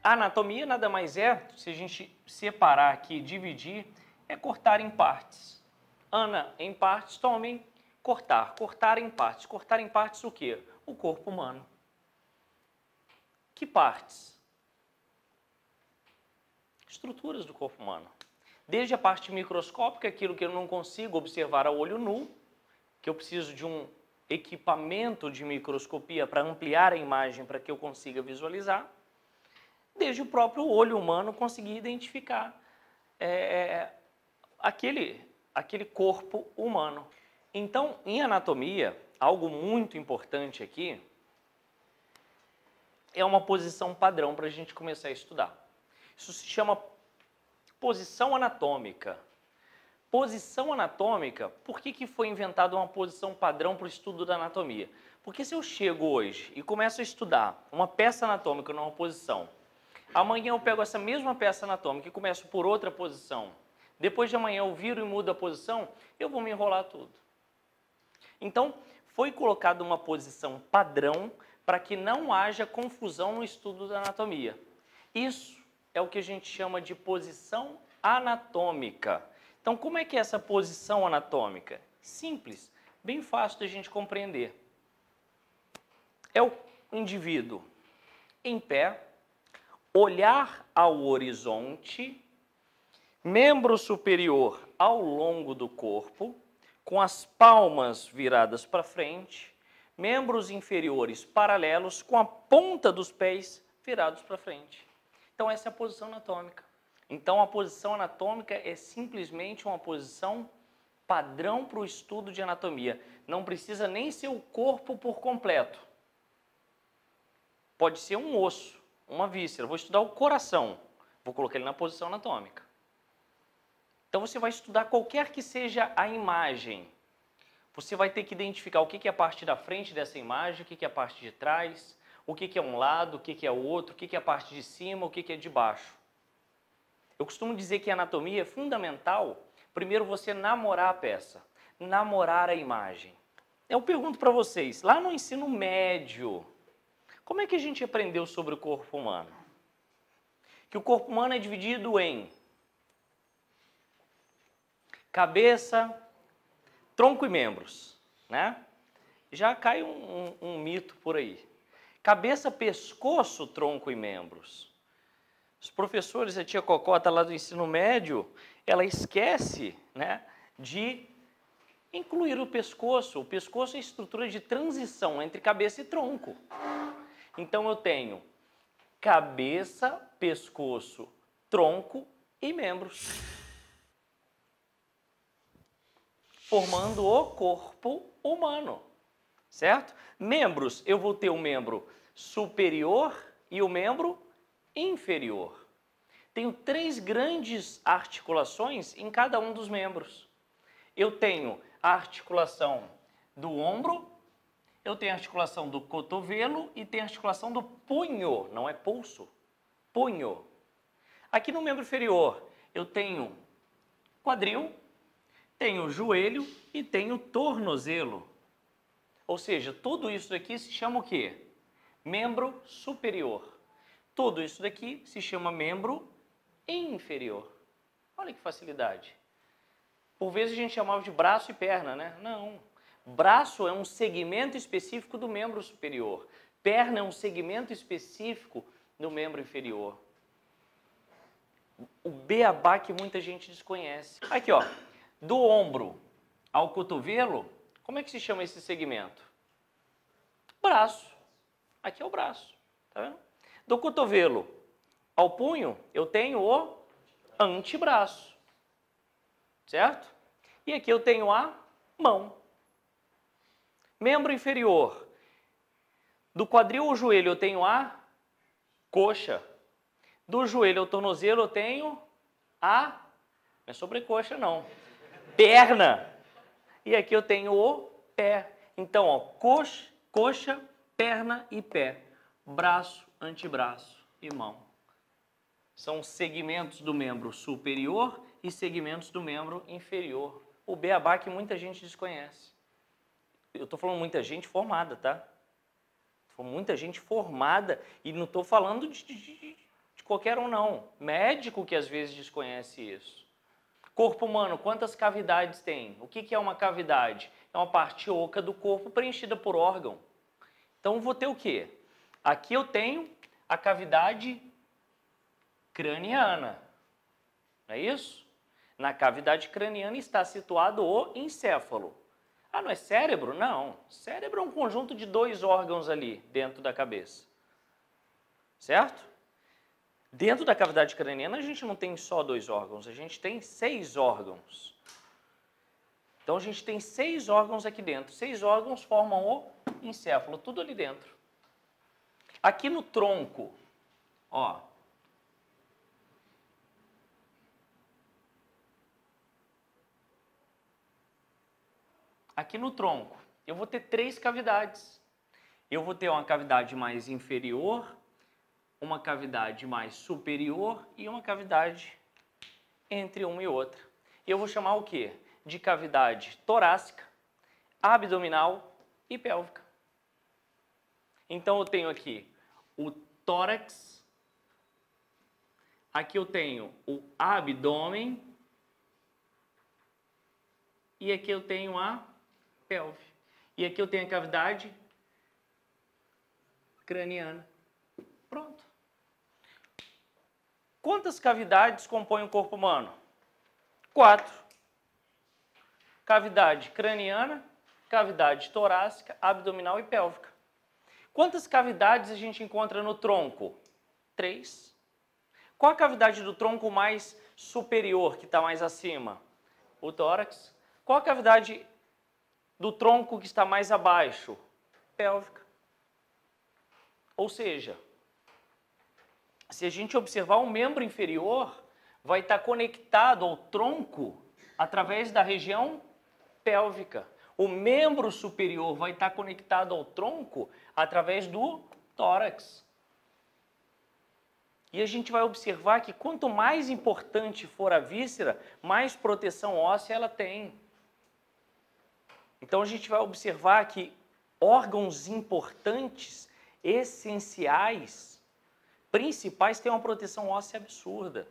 A anatomia nada mais é, se a gente separar aqui e dividir, é cortar em partes. Ana em partes, tomem cortar. Cortar em partes. Cortar em partes o quê? O corpo humano. Que partes? Estruturas do corpo humano. Desde a parte microscópica, aquilo que eu não consigo observar a olho nu, que eu preciso de um equipamento de microscopia para ampliar a imagem para que eu consiga visualizar, desde o próprio olho humano conseguir identificar aquele corpo humano. Então, em anatomia, algo muito importante aqui é uma posição padrão para a gente começar a estudar. Isso se chama posição anatômica. Posição anatômica, por que foi inventada uma posição padrão para o estudo da anatomia? Porque se eu chego hoje e começo a estudar uma peça anatômica numa posição, amanhã eu pego essa mesma peça anatômica e começo por outra posição, depois de amanhã eu viro e mudo a posição, eu vou me enrolar tudo. Então, foi colocada uma posição padrão para que não haja confusão no estudo da anatomia. Isso é o que a gente chama de posição anatômica. Então, como é que é essa posição anatômica? Simples, bem fácil de a gente compreender. É o indivíduo em pé, olhar ao horizonte, membro superior ao longo do corpo, com as palmas viradas para frente, membros inferiores paralelos, com a ponta dos pés virados para frente. Então, essa é a posição anatômica. Então, a posição anatômica é simplesmente uma posição padrão para o estudo de anatomia. Não precisa nem ser o corpo por completo. Pode ser um osso, uma víscera. Vou estudar o coração. Vou colocar ele na posição anatômica. Então, você vai estudar qualquer que seja a imagem. Você vai ter que identificar o que é a parte da frente dessa imagem, o que é a parte de trás, o que é um lado, o que é o outro, o que é a parte de cima, o que é de baixo. Eu costumo dizer que a anatomia é fundamental, primeiro você namorar a peça, namorar a imagem. Eu pergunto para vocês, lá no ensino médio, como é que a gente aprendeu sobre o corpo humano? Que o corpo humano é dividido em cabeça, tronco e membros, né? Já cai um mito por aí. Cabeça, pescoço, tronco e membros. Os professores, a tia Cocota lá do ensino médio, ela esquece, né, de incluir o pescoço. O pescoço é a estrutura de transição entre cabeça e tronco. Então eu tenho cabeça, pescoço, tronco e membros, formando o corpo humano, certo? Membros, eu vou ter o membro superior e o membro inferior. Tenho 3 grandes articulações em cada um dos membros. Eu tenho a articulação do ombro, eu tenho a articulação do cotovelo e tenho a articulação do punho, não é pulso, punho. Aqui no membro inferior eu tenho quadril, tenho joelho e tenho tornozelo. Ou seja, tudo isso daqui se chama o quê? Membro superior. Tudo isso daqui se chama membro inferior. Olha que facilidade. Por vezes a gente chamava de braço e perna, né? Não. Braço é um segmento específico do membro superior. Perna é um segmento específico do membro inferior. O beabá que muita gente desconhece. Aqui, ó. Do ombro ao cotovelo, como é que se chama esse segmento? Braço. Aqui é o braço. Tá vendo? Do cotovelo ao punho, eu tenho o antebraço, certo? E aqui eu tenho a mão. Membro inferior, do quadril ao joelho eu tenho a coxa. Do joelho ao tornozelo eu tenho a, não é sobrecoxa não, perna. E aqui eu tenho o pé. Então, ó, coxa, perna e pé. Braço, antebraço e mão. São segmentos do membro superior e segmentos do membro inferior. O beabá que muita gente desconhece. Eu estou falando muita gente formada, tá? Muita gente formada e não estou falando de Qualquer um não. Médico que às vezes desconhece isso. Corpo humano, quantas cavidades tem? O que é uma cavidade? É uma parte oca do corpo preenchida por órgão. Então, vou ter o quê? Aqui eu tenho a cavidade craniana. Não é isso? Na cavidade craniana está situado o encéfalo. Ah, não é cérebro? Não. Cérebro é um conjunto de 2 órgãos ali dentro da cabeça. Certo? Dentro da cavidade craniana a gente não tem só 2 órgãos, a gente tem 6 órgãos. Então a gente tem 6 órgãos aqui dentro. 6 órgãos formam o encéfalo, tudo ali dentro. Aqui no tronco, ó. Aqui no tronco, eu vou ter 3 cavidades. Eu vou ter uma cavidade mais inferior, uma cavidade mais superior e uma cavidade entre uma e outra. Eu vou chamar o quê? De cavidade torácica, abdominal e pélvica. Então eu tenho aqui o tórax, aqui eu tenho o abdômen e aqui eu tenho a pelve. E aqui eu tenho a cavidade craniana. Pronto. Quantas cavidades compõem o corpo humano? 4. Cavidade craniana, cavidade torácica, abdominal e pélvica. Quantas cavidades a gente encontra no tronco? 3. Qual a cavidade do tronco mais superior, que está mais acima? O tórax. Qual a cavidade do tronco que está mais abaixo? Pélvica. Ou seja, se a gente observar o membro inferior, vai estar conectado ao tronco através da região pélvica. O membro superior vai estar conectado ao tronco através do tórax. E a gente vai observar que quanto mais importante for a víscera, mais proteção óssea ela tem. Então a gente vai observar que órgãos importantes, essenciais, principais, têm uma proteção óssea absurda.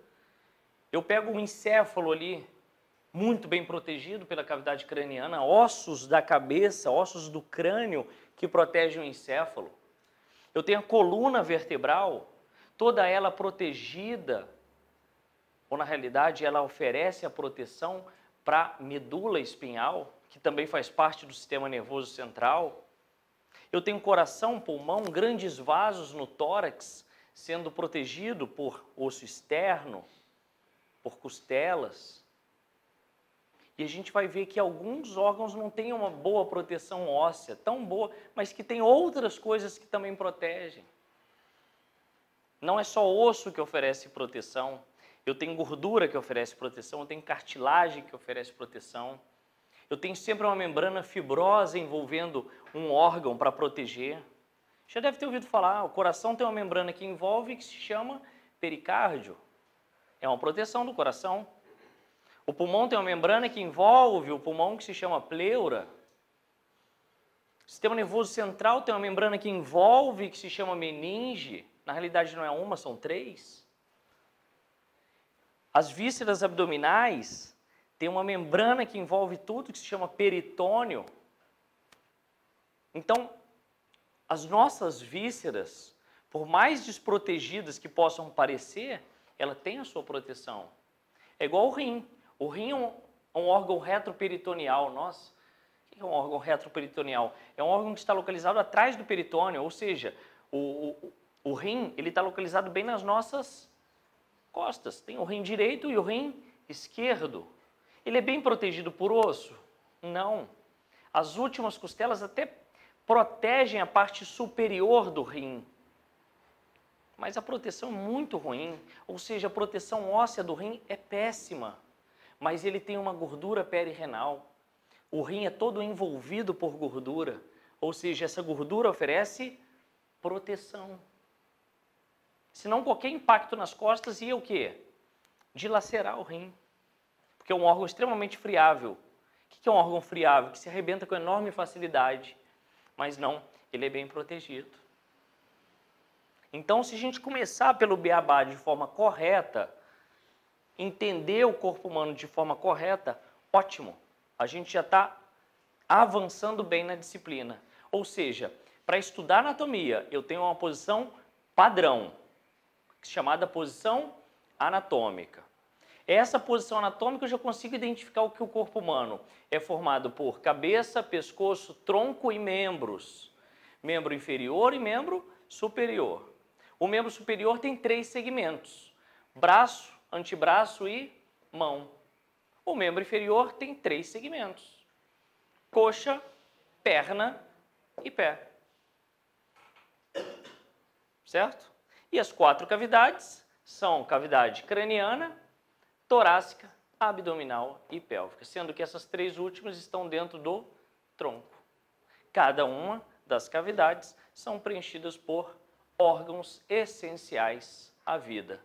Eu pego o encéfalo ali, muito bem protegido pela cavidade craniana, ossos da cabeça, ossos do crânio que protegem o encéfalo. Eu tenho a coluna vertebral, toda ela protegida, ou na realidade ela oferece a proteção para a medula espinhal, que também faz parte do sistema nervoso central. Eu tenho coração, pulmão, grandes vasos no tórax, sendo protegido por osso externo, por costelas. E a gente vai ver que alguns órgãos não têm uma boa proteção óssea, tão boa, mas que tem outras coisas que também protegem. Não é só osso que oferece proteção. Eu tenho gordura que oferece proteção, eu tenho cartilagem que oferece proteção. Eu tenho sempre uma membrana fibrosa envolvendo um órgão para proteger. Já deve ter ouvido falar, o coração tem uma membrana que envolve que se chama pericárdio. É uma proteção do coração. O pulmão tem uma membrana que envolve o pulmão que se chama pleura. O sistema nervoso central tem uma membrana que envolve que se chama meninge. Na realidade não é uma, são 3. As vísceras abdominais têm uma membrana que envolve tudo que se chama peritônio. Então, as nossas vísceras, por mais desprotegidas que possam parecer, ela tem a sua proteção. É igual o rim. O rim é um órgão retroperitoneal. Nossa, o que é um órgão retroperitoneal? É um órgão que está localizado atrás do peritônio, ou seja, o rim ele está localizado bem nas nossas costas. Tem o rim direito e o rim esquerdo. Ele é bem protegido por osso? Não. As últimas costelas até protegem a parte superior do rim. Mas a proteção é muito ruim, ou seja, a proteção óssea do rim é péssima. Mas ele tem uma gordura perirenal. O rim é todo envolvido por gordura, ou seja, essa gordura oferece proteção. Senão qualquer impacto nas costas ia o quê? Dilacerar o rim. Porque é um órgão extremamente friável. O que é um órgão friável? Que se arrebenta com enorme facilidade. Mas não, ele é bem protegido. Então, se a gente começar pelo beabá de forma correta, entender o corpo humano de forma correta, ótimo. A gente já está avançando bem na disciplina. Ou seja, para estudar anatomia, eu tenho uma posição padrão, chamada posição anatômica. Essa posição anatômica eu já consigo identificar o que o corpo humano é formado por cabeça, pescoço, tronco e membros. Membro inferior e membro superior. O membro superior tem 3 segmentos: braço, antebraço e mão. O membro inferior tem 3 segmentos: coxa, perna e pé. Certo? E as 4 cavidades são cavidade craniana, torácica, abdominal e pélvica, sendo que essas 3 últimas estão dentro do tronco. Cada uma das cavidades são preenchidas por órgãos essenciais à vida.